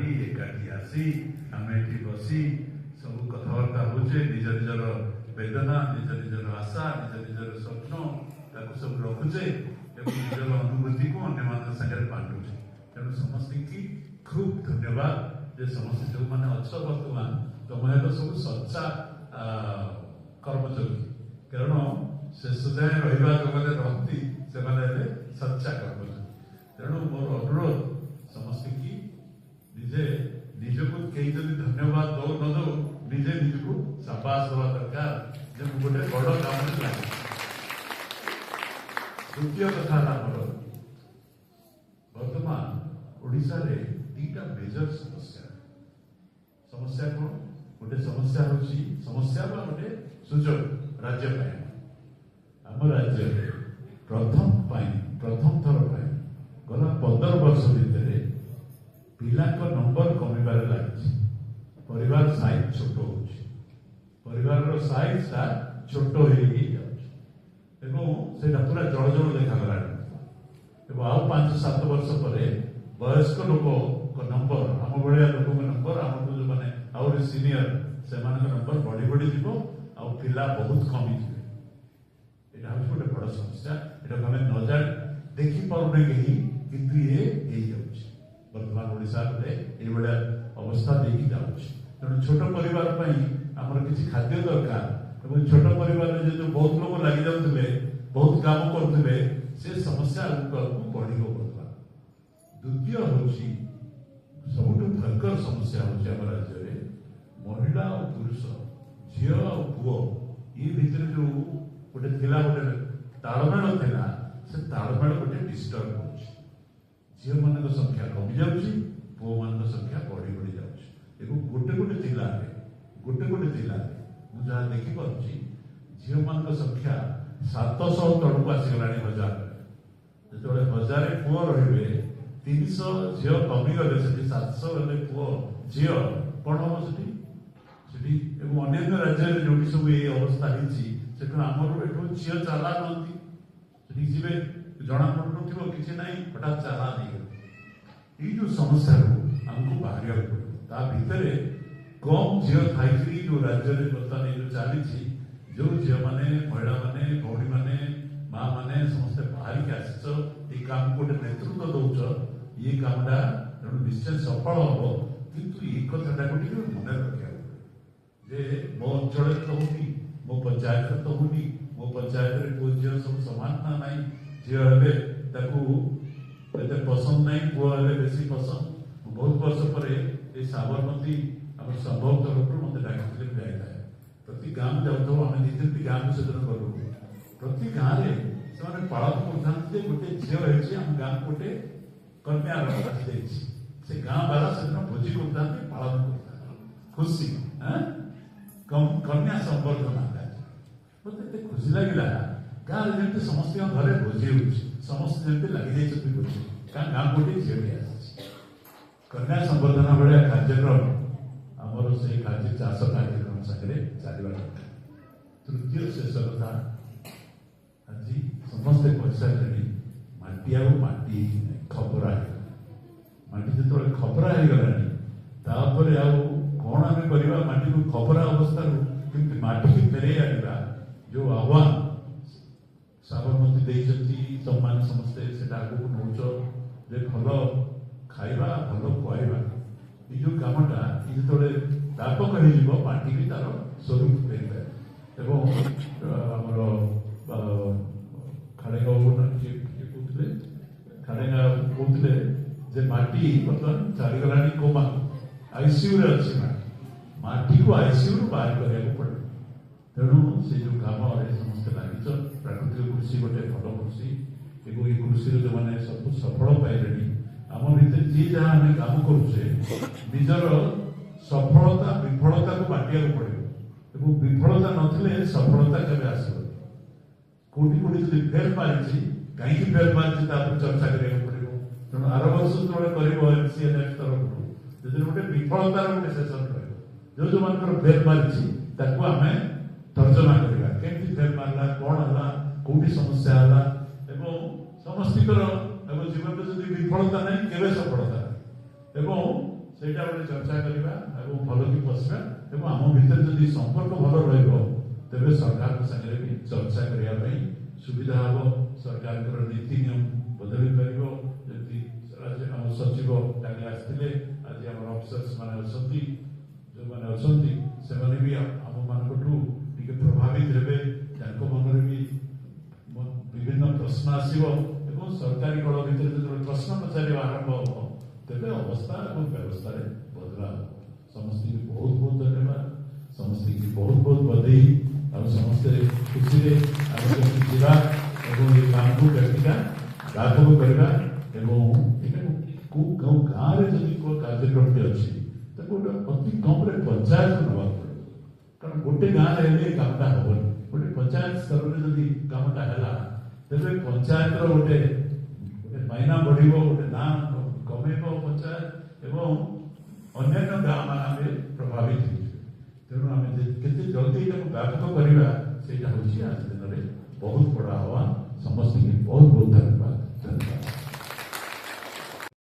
बाहरी एकाठी आसी आम ये बसी सब कथबार्ता होचे निज निजर वेदना निज निजर आशा निज निजर स्वप्न ताको सब रखुचे एवं निजर अनुभूति को अन्य मान संगे बांटुचे तेणु समस्त की खूब धन्यवाद जे समस्त जो मैंने अच्छ बर्तमान तुम एक सब सच्चा कर्मचारी कारण शेष जाए रहा जगत रही से सच्चा कर्मचारी तेणु मोर अनुरोध समस्त की निजे निजको कई जब धन्यवाद दो न दो निजे निजको शाबाश देवा दरकार जे गोटे बड़ काम लगे। द्वितीय कथा बर्तमान ओडिशा रे दीटा मेजर समस्या समस्या कौन गोटे समस्या होची समस्या बा गोटे सुजोग राज्य आम राज्य प्रथम थर गला 15 वर्ष भितर पिला नंबर कमिबार लगी परिवार साइज छोट हो परिवार साइज टा छोट हो पूरा जड़ जड़ देखा आउ 5-7 वर्ष पर वयस्क लोक नंबर आम भाया लोक नंबर आम जो मैंने आउरी सीनियर से नंबर बढ़ी बढ़ी जीव आ पिला बहुत कमी थे यहाँ हूँ गोटे बड़ समस्या यहाँ आम न जान देखिपारे कहीं किंतु ये बर्तमान ओडिशा ये अवस्था देखी जाऊँगी तेणु छोट परिवार आमर किसी खाद्य दरकार और छोट परिवार जो बहुत लोग लगी जाते बहुत काम करते से समस्या आगे बढ़ बर्तमान। द्वितीय हूँ सब भयंकर समस्या हूँ राज्य में महिला और पुरुष झी और पुओ ये भितर जो गोटे गोटे तालमेल था से तालमेल गोटे डिस्टर्ब हो झील मान संख्या कमी जाऊँगी पुओ मान संख्या बढ़ी बढ़ी जाऊँगी गोटे गोटे जिले मुझे जहाँ देखिपी झील मान संख्या 700 तड़क आसीगला 1000 जो 1000 पुओ रे 300 झील कमिगले 700 गले पुओ झील कौन हम से अन्य राज्य में जो सब ये अवस्था होती आमर एठू झील चला नती जी जना पड़ू कि ना हठात चला नहीं ये जो समस्या आमको बाहर पड़ो भितर कम झील थी जो राज्य में बर्तमान जो चली जो झी मैंने महिला मैंने भौणी मैंने माँ मैंने समस्त बाहर के आस काम गोटे नेतृत्व दौच ये कामटा तेणु निश्चय सफल हम किंतु ये कथाटा को मन रखा जे मो अंचल तो होनी मो पंचायत तो होनी मो पंचायत पुओ झील सब समान ना ना झील हे पसंद ना पुओ हे बेसी पसंद बहुत वर्ष पर साबरमती आम संभव तरफ मत डाक जाए प्रति गाँव जाऊ आम निजी गाँव सेदन करूँ प्रति गाँव में पालन करते गोटे झील आम गाँव गोटे कन्या से गाँव वाला सेदिन भोजी करता पालन करता खुशी कन्या संवर्धना मत खुशी लगे गाँव जमी समस्त घर भोजी हो समस्त जमी लगी भोजी गाँव गोटे झील कन्या संवर्धना भाया कार्यक्रम आमर से कार्य चाष कार्यक्रम सागर चलवा दरकार। तृतीय शेष कथा आज समस्ते पचारे माटी आटी खबरा माटी जो खबरा होगलापर कौन आम करवा माटी को खबरा अवस्था कि माटी की फेरे आने जो आह्वान साबरमती देखती सम्मान समस्ते से आगे नौच भल खाइबा भल खुआइबा ये जो कमटा ये जो व्यापक होटी भी तार स्वरूप फेर आमर खाड़ेगा खाड़ेगा कहते माटी बर्तमान चलीगला कौ आईसीयू अच्छी माटी को आईसीयू बाहर करने पड़े तेणु से जो काम समस्त लगे प्राकृतिक कृषि गोटे भल कृषि एवं ये कृषि जो मैंने सब सफल पाइले आम भर जी जहाँ आम काम करुचे निजर सफलता विफलता को बांटा पड़ो विफलता नथिले सफलता केवे आसो कोटी कोटी जो फेल मारी कहीं फेल मारी चर्चा करा पड़ो तेणु आर वर्ष जो तरफ गोटे विफलतार गोटे सेसन रहा जो मान फेल मारी आम तर्जमा करवा केमती फेल मारला कौन है कौटी समस्या है समस्त जीवन में जब विफलता नहीं केवे सफलता ସେଇଟା ଗୋଟେ ଚର୍ଚ୍ଚା କରିବା ଏବଂ ଭଲ କି ବସିବା ଏବଂ ଆମ ଭିତରେ ଯଦି ସମ୍ପର୍କ ଭଲ ରହିବ ତେବେ ସରକାରଙ୍କ ସାଙ୍ଗରେ ବି ଚର୍ଚ୍ଚା କରିବା ପାଇଁ ସୁବିଧା ହେବ। ସରକାରଙ୍କର ନୀତି ନିୟମ ବଦଳି ପାରିବ। ଯେମିତି ଆମ ସଚିବ କାଲି ଆସିଥିଲେ, ଆଜି ଆମର ଅଫିସର୍ସ ମାନେ ଅଛନ୍ତି, ଯେଉଁମାନେ ଅଛନ୍ତି ସେମାନେ ବି ଆମମାନଙ୍କଠୁ ଟିକେ ପ୍ରଭାବିତ ହେବେ। ତାଙ୍କ ମନରେ ବି ବିଭିନ୍ନ ପ୍ରଶ୍ନ ଆସିବ ଏବଂ ସରକାରୀ କଳ ଭିତରେ ଯେତେବେଳେ ପ୍ରଶ୍ନ ପଚାରିବା ଆରମ୍ଭ ହେବ ତେବେ ଅବସ୍ଥା ଏବଂ ବ୍ୟବସ୍ଥାରେ ବଦଳାव ହେବ। ସମସ୍ତଙ୍କୁ ବହୁତ ବହୁତ ଧନ୍ୟବାଦ, ସମସ୍ତଙ୍କୁ ବହୁତ ବହୁତ ବଧେଇ। ଆଉ ସମସ୍ତେ ଖୁସିରେ ଆମେ କେମିତି ଯିବା ଏବଂ ଏ କାମକୁ କେମିତିକା ଲାଘବ କରିବା ଏବଂ କେଉଁ ଗାଁରେ ଯଦି କେଉଁ କାର୍ଯ୍ୟକ୍ରମଟି ଅଛି ତାକୁ ଗୋଟେ ଅତି କମ୍ରେ ପଞ୍ଚାୟତକୁ ନେବାକୁ ପଡ଼ିବ। କାରଣ ଗୋଟେ ଗାଁରେ ହେଲେ ଏ କାମଟା ହେବନି। ଗୋଟେ ପଞ୍ଚାୟତ ସ୍ତରରେ ଯଦି କାମଟା ହେଲା ତେବେ ପଞ୍ଚାୟତର ଗୋଟେ ମାଇନା ବଢ଼ିବ, ଗୋଟେ ନାଁ କମେଇବ ପଞ୍ଚାୟତ ଏବଂ ଅନ୍ୟାନ୍ୟ ଗାଁ ମାନେ ପ୍ରଭାବିତ ହେଇଯିବେ। ତେଣୁ ଆମେ କେତେ ଜଲ୍ଦି ଏଟାକୁ ବ୍ୟାପକ କରିବା ସେଇଟା ହେଉଛି ଆଜି ଦିନରେ ବହୁତ ବଡ଼ ଆହ୍ୱାନ। ସମସ୍ତଙ୍କୁ ବହୁତ ବହୁତ ଧନ୍ୟବାଦ।